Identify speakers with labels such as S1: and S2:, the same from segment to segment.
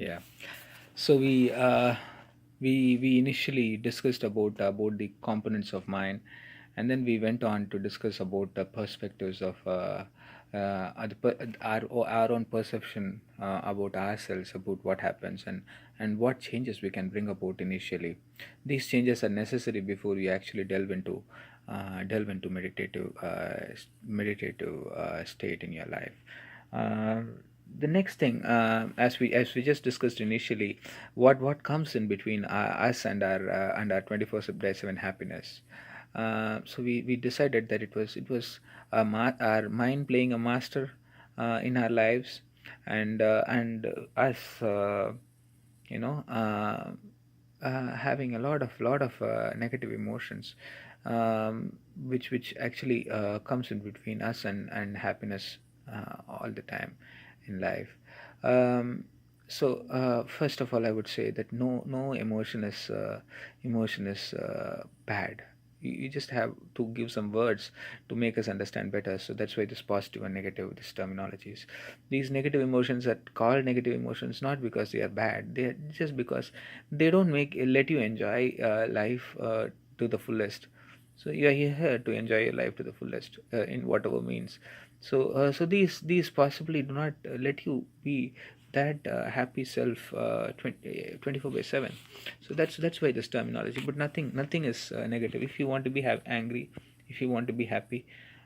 S1: Yeah. So we initially discussed about the components of mind, and then we went on to discuss about the perspectives of our own perception about ourselves, about what happens, and what changes we can bring about initially. These changes are necessary before we actually delve into meditative state in your life. Uh, the next thing, as we just discussed initially, what comes in between us and our 24/7 happiness. So we decided that it was our mind playing a master in our lives, and us you know having a lot of negative emotions, which actually comes in between us and happiness all the time in life. So first of all, I would say that no emotion is bad. You just have to give some words to make us understand better. So that's why this positive and negative, these terminologies. These negative emotions are called negative emotions not because they are bad. They are just because they don't make let you enjoy life to the fullest. So you are here to enjoy your life to the fullest in whatever means. So these possibly do not let you be that happy self 24 by 7. So that's why this terminology. But nothing is negative. If you want to be angry, if you want to be happy,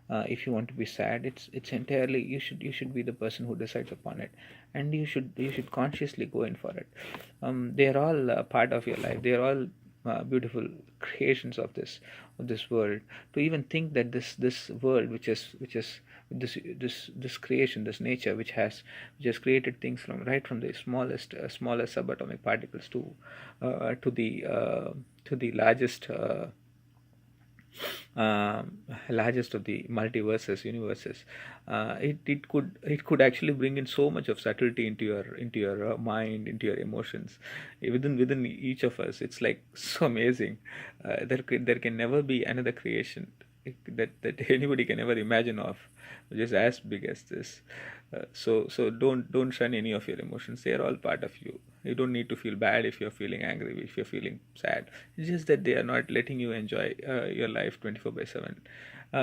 S1: if you want to be sad, it's entirely, you should be the person who decides upon it, and you should consciously go in for it. They are all part of your life. They are all beautiful creations of this world. To even think that this world, which is this creation, this nature, which has created things from the smallest subatomic particles to the largest of the multiverses, universes. It could actually bring in so much of subtlety into your mind, into your emotions. Within each of us, it's like so amazing. There can never be another creation that anybody can ever imagine of, which is as big as this. So don't shun any of your emotions. They are all part of you. You don't need to feel bad if you're feeling angry, if you're feeling sad. It's just that they are not letting you enjoy your life 24 by 7.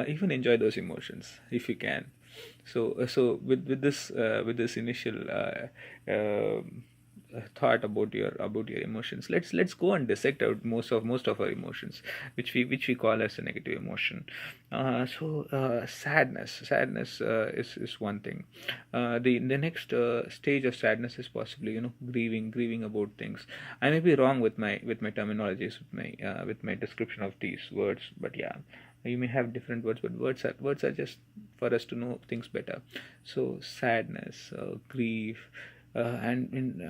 S1: Even enjoy those emotions if you can. So with this initial thought about your emotions, let's go and dissect out most of our emotions, which we call as a negative emotion. Sadness is one thing. The next stage of sadness is possibly grieving about things. I may be wrong with my terminologies, with my description of these words, but yeah, you may have different words, but words are just for us to know things better. So sadness, grief, and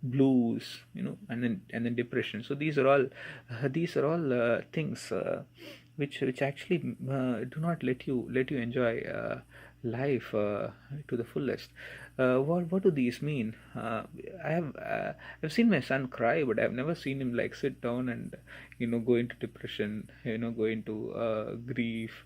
S1: blues, and then depression. So these are all things which actually do not let you enjoy life to the fullest. What do these mean? I've seen my son cry, but I've never seen him like sit down and go into depression, go into grief.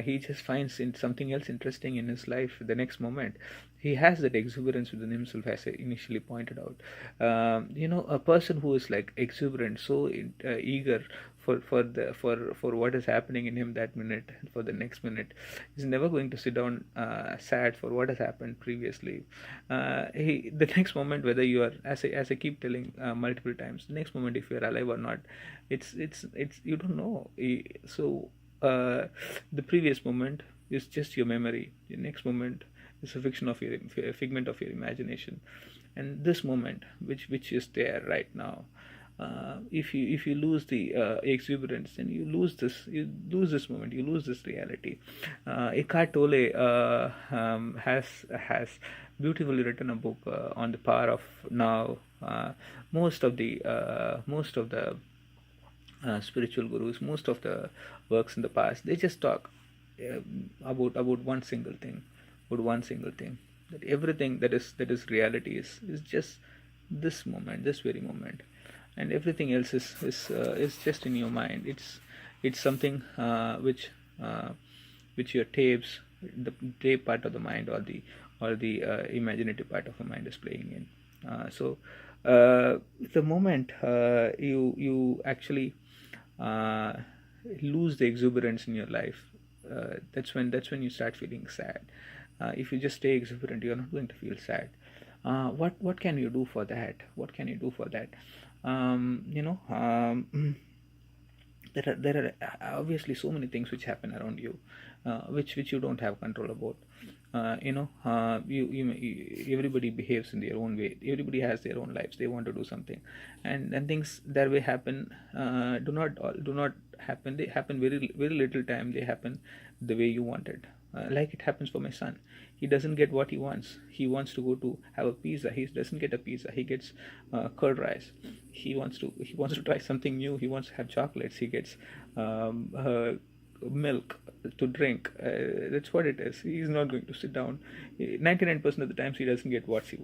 S1: He just finds something else interesting in his life the next moment. He has that exuberance within himself, as I initially pointed out. A person who is like exuberant, so eager for what is happening in him that minute, for the next minute, is never going to sit down sad for what has happened previously. The next moment, whether you are, as I keep telling multiple times, the next moment, if you are alive or not, it's you don't know. So the previous moment is just your memory. The next moment is a figment of your imagination, and this moment, which is there right now, if you lose the exuberance, then you lose this moment, you lose this reality. Eckhart Tolle has beautifully written a book on the power of now. Most of the spiritual gurus, most of the works in the past, they just talk uh, about one single thing, that everything that is reality is just this moment, this very moment, and everything else is just in your mind. It's something uh, which your tapes, the tape part of the mind, or the imaginative part of the mind is playing in. So the moment you actually uh, lose the exuberance in your life, that's when you start feeling sad. If you just stay exuberant, you're not going to feel sad. What can you do for that? What can you do for that? You know, there are obviously so many things which happen around you, which you don't have control about. Everybody behaves in their own way. Everybody has their own lives. They want to do something, and things that way happen. Do not happen. They happen very very little time. They happen the way you wanted. Like it happens for my son. He doesn't get what he wants. He wants to go to have a pizza. He doesn't get a pizza. He gets curd rice. He wants to try something new. He wants to have chocolates. He gets milk to drink. That's what it is. He's not going to sit down. 99% of the times he doesn't get what he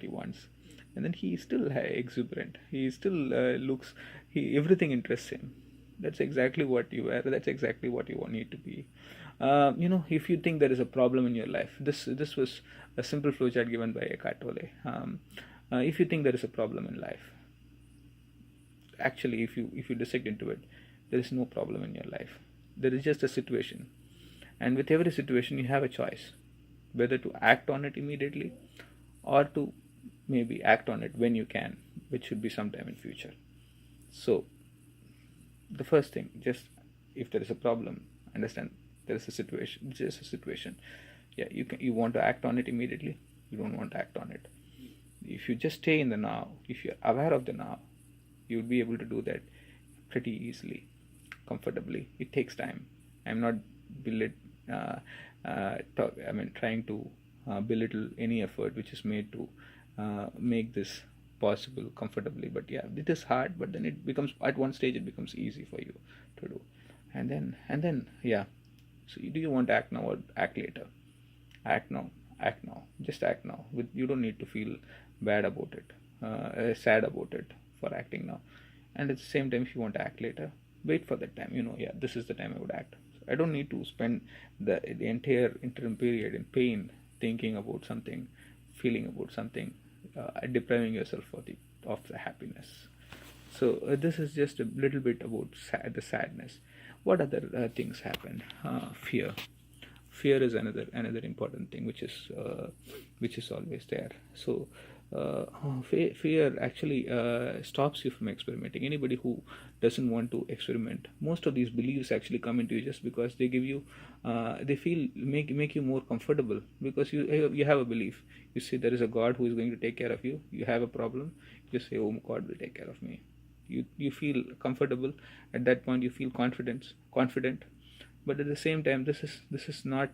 S1: wants, and then he's still exuberant. He still looks. He everything interests him. That's exactly what you are. That's exactly what you need to be. If you think there is a problem in your life, this was a simple flowchart given by Eckhart Tolle. If you think there is a problem in life, actually, if you dissect into it, there is no problem in your life. There is just a situation, and with every situation, you have a choice whether to act on it immediately or to maybe act on it when you can, which should be sometime in future. So the first thing, just if there is a problem, understand there is a situation, just a situation. Yeah, you want to act on it immediately. You don't want to act on it. If you just stay in the now, if you're aware of the now, you would be able to do that pretty easily, comfortably. It takes time. I'm not trying to belittle any effort which is made to make this possible comfortably. But yeah, it is hard. But then it becomes, at one stage it becomes easy for you to do. And then yeah. So do you want to act now or act later? Act now. Act now. Just act now. You don't need to feel bad about it, sad about it for acting now. And at the same time, if you want to act later, wait for that time. Yeah, this is the time I would act. So I don't need to spend the entire interim period in pain, thinking about something, feeling about something, depriving yourself of the happiness. So this is just a little bit about the sadness. What other things happen? Fear is another important thing which is always there. So fear actually stops you from experimenting. Anybody who doesn't want to experiment, most of these beliefs actually come into you just because they give you they feel make you more comfortable, because you have a belief. You say there is a God who is going to take care of you. You have a problem, you say, oh, God will take care of me. You feel comfortable. At that point you feel confident. But at the same time, this is not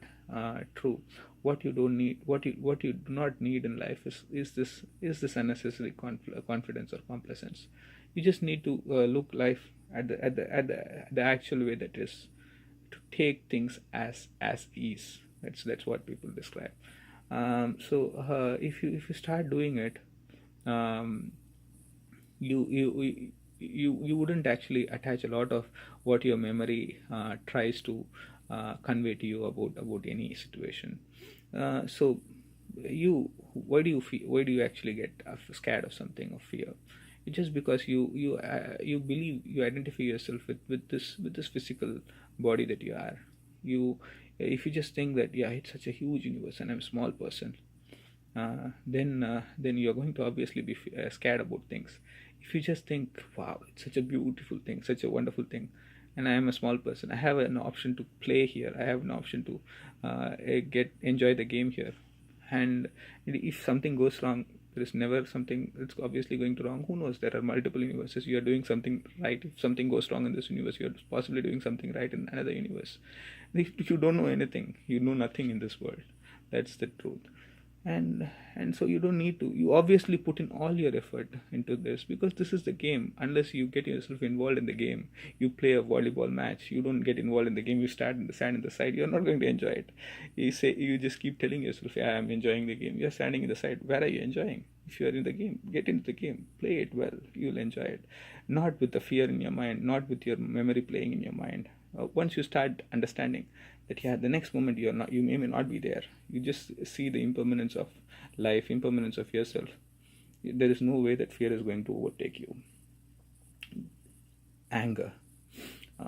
S1: true. What you don't need, what you do not need in life is this unnecessary confidence or complacence. You just need to look life at the actual way that is, to take things as is. That's what people describe. So if you start doing it, um, you wouldn't actually attach a lot of what your memory tries to convey to you about any situation. So you why do you actually get scared of something, or fear? It's just because you believe, you identify yourself with this physical body that you are. You If you just think that, yeah, it's such a huge universe and I'm a small person, then you're going to obviously be scared about things. If you just think, wow, it's such a beautiful thing, such a wonderful thing, and I am a small person, I have an option to play here, I have an option to enjoy the game here. And if something goes wrong, there is never something that's obviously going to wrong. Who knows? There are multiple universes. You are doing something right. If something goes wrong in this universe, you are possibly doing something right in another universe. If you don't know anything, you know nothing in this world. That's the truth. And so you don't need to, you obviously put in all your effort into this, because this is the game. Unless you get yourself involved in the game, you play a volleyball match, you don't get involved in the game, you stand in the side, you're not going to enjoy it. You just keep telling yourself, yeah, I'm enjoying the game. You're standing in the side. Where are you enjoying? If you are in the game, get into the game, play it well, you'll enjoy it. Not with the fear in your mind, not with your memory playing in your mind. Once you start understanding that, yeah, the next moment you may not be there, you just see the impermanence of life, impermanence of yourself, There is no way that fear is going to overtake you. Anger,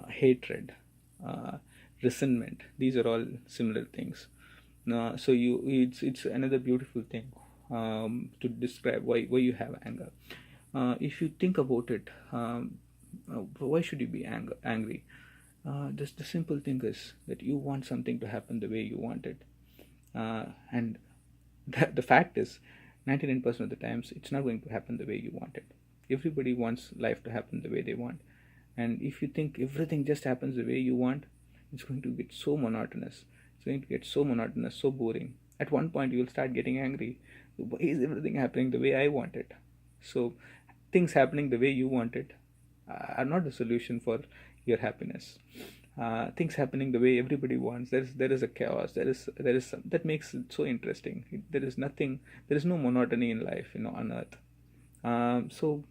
S1: hatred, uh, resentment, these are all similar things. So it's another beautiful thing, to describe why you have anger. If you think about it, why should you be angry? Just the simple thing is that you want something to happen the way you want it, and the fact is, 99% of the times it's not going to happen the way you want it. Everybody wants life to happen the way they want, and if you think everything just happens the way you want, it's going to get so monotonous. It's going to get so monotonous, so boring. At one point you will start getting angry. Why is everything happening the way I want it? So things happening the way you want it are not the solution for your happiness. Things happening the way everybody wants, there is a chaos, there is some, that makes it so interesting. There is nothing, there is no monotony in life, on earth. So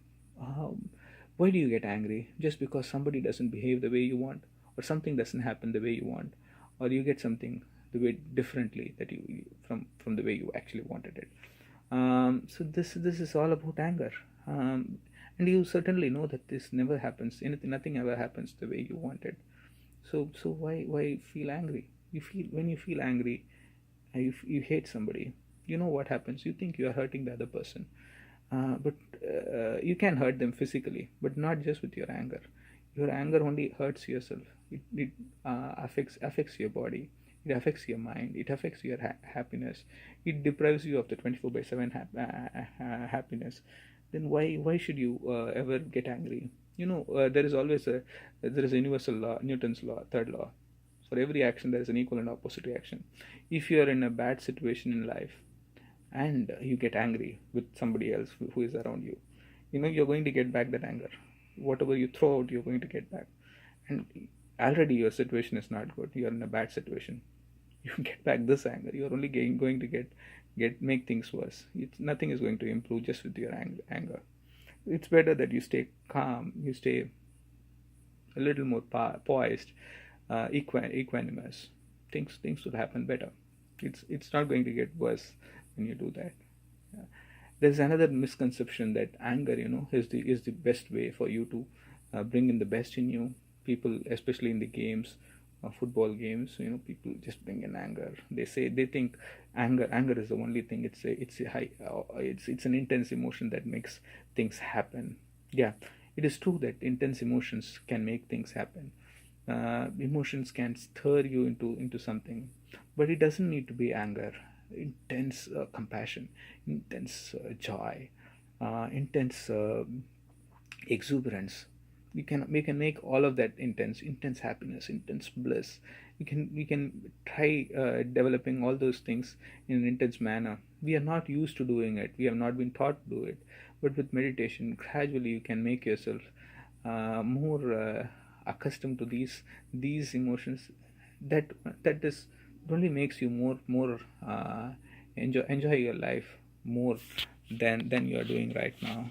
S1: why do you get angry? Just because somebody doesn't behave the way you want, or something doesn't happen the way you want, or you get something the way differently that from the way you actually wanted it. So this is all about anger. And you certainly know that this never happens. Nothing ever happens the way you want it. So why feel angry? When you feel angry, you hate somebody. You know what happens? You think you are hurting the other person, but you can hurt them physically, but not just with your anger. Your anger only hurts yourself. It affects your body. It affects your mind. It affects your happiness. It deprives you of the 24/7 happiness. Then why should you ever get angry? There is a universal law, Newton's law, third law. For every action there is an equal and opposite reaction. If you are in a bad situation in life and you get angry with somebody else who is around you, you're going to get back that anger. Whatever you throw out, you're going to get back. And already your situation is not good. You're in a bad situation. You get back this anger, you're only going to get make things worse. Nothing is going to improve just with your anger. It's better that you stay calm, you stay a little more poised, equanimous. Things will happen better. It's not going to get worse when you do that. Yeah. There's another misconception that anger, is the best way for you to bring in the best in you. People, especially in the games, football games, people just bring in anger. They think anger is the only thing. It's an intense emotion that makes things happen. Yeah, it is true that intense emotions can make things happen. Emotions can stir you into something, but it doesn't need to be anger. Intense compassion, intense joy, intense exuberance. We can make all of that intense happiness, intense bliss. We can try developing all those things in an intense manner. We are not used to doing it. We have not been taught to do it. But with meditation, gradually you can make yourself more accustomed to these emotions. That only makes you more enjoy your life more than you are doing right now.